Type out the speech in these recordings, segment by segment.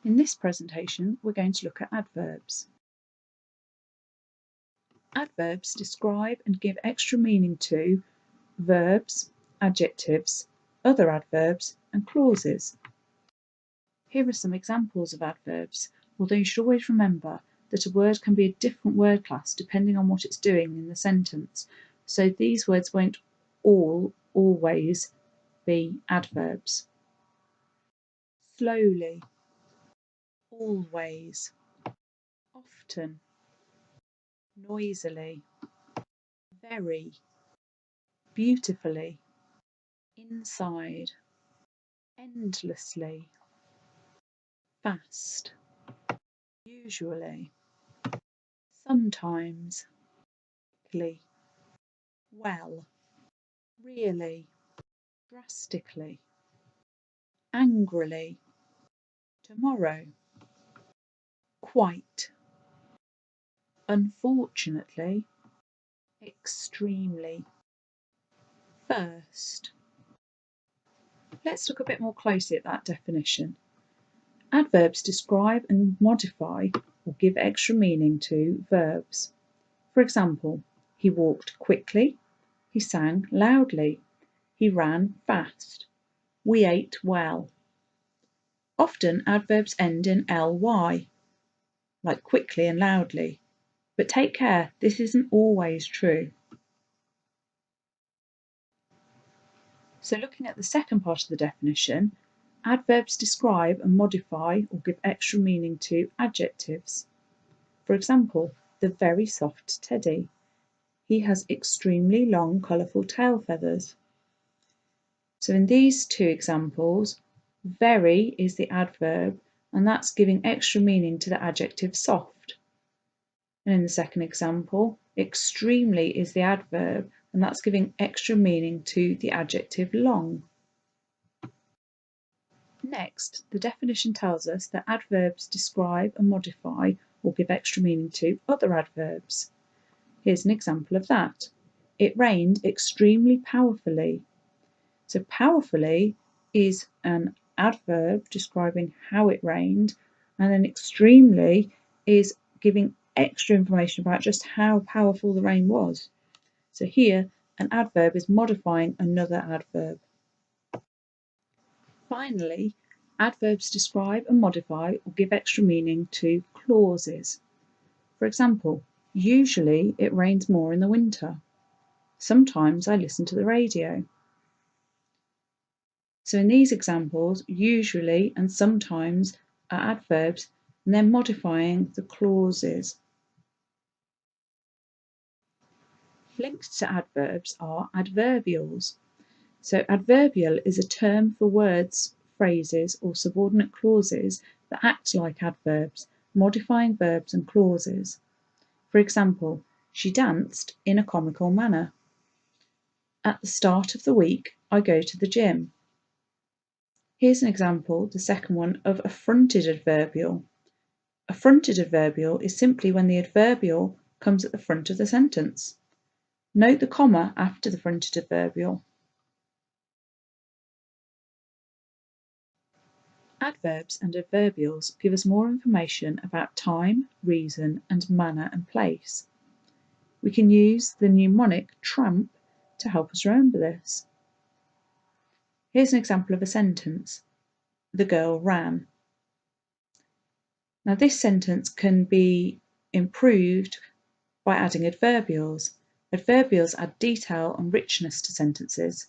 In this presentation, we're going to look at adverbs. Adverbs describe and give extra meaning to verbs, adjectives, other adverbs, and clauses. Here are some examples of adverbs, although you should always remember that a word can be a different word class depending on what it's doing in the sentence, so these words won't always be adverbs. Slowly, always, often, noisily, very, beautifully, inside, endlessly, fast, usually, sometimes, quickly, well, really, drastically, angrily, tomorrow, quite, unfortunately, extremely, first. Let's look a bit more closely at that definition. Adverbs describe and modify or give extra meaning to verbs. For example, he walked quickly, he sang loudly, he ran fast, we ate well. Often adverbs end in ly, like quickly and loudly, but take care, this isn't always true. So looking at the second part of the definition, adverbs describe and modify or give extra meaning to adjectives. For example, the very soft teddy. He has extremely long, colourful tail feathers. So in these two examples, very is the adverb, and that's giving extra meaning to the adjective soft. And in the second example, extremely is the adverb, and that's giving extra meaning to the adjective long. Next, the definition tells us that adverbs describe and modify or give extra meaning to other adverbs. Here's an example of that. It rained extremely powerfully. So powerfully is an adverb describing how it rained, and then extremely is giving extra information about just how powerful the rain was. So here, an adverb is modifying another adverb. Finally, adverbs describe and modify or give extra meaning to clauses. For example, usually it rains more in the winter. Sometimes I listen to the radio. So in these examples, usually and sometimes are adverbs, and they're modifying the clauses. Linked to adverbs are adverbials. So adverbial is a term for words, phrases, or subordinate clauses that act like adverbs, modifying verbs and clauses. For example, she danced in a comical manner. At the start of the week, I go to the gym. Here's an example, the second one, of a fronted adverbial. A fronted adverbial is simply when the adverbial comes at the front of the sentence. Note the comma after the fronted adverbial. Adverbs and adverbials give us more information about time, reason, and manner and place. We can use the mnemonic TRAMP to help us remember this. Here's an example of a sentence. The girl ran. Now this sentence can be improved by adding adverbials. Adverbials add detail and richness to sentences.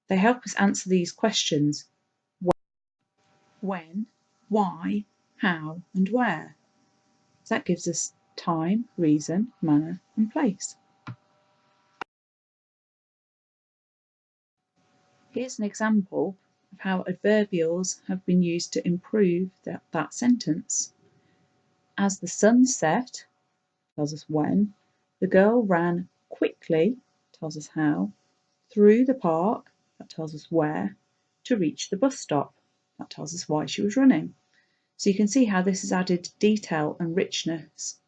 They help us answer these questions: when, why, how, and where. So that gives us time, reason, manner, and place. Here's an example of how adverbials have been used to improve that sentence. As the sun set, tells us when. The girl ran quickly, tells us how. Through the park, that tells us where. To reach the bus stop, that tells us why she was running. So you can see how this has added detail and richness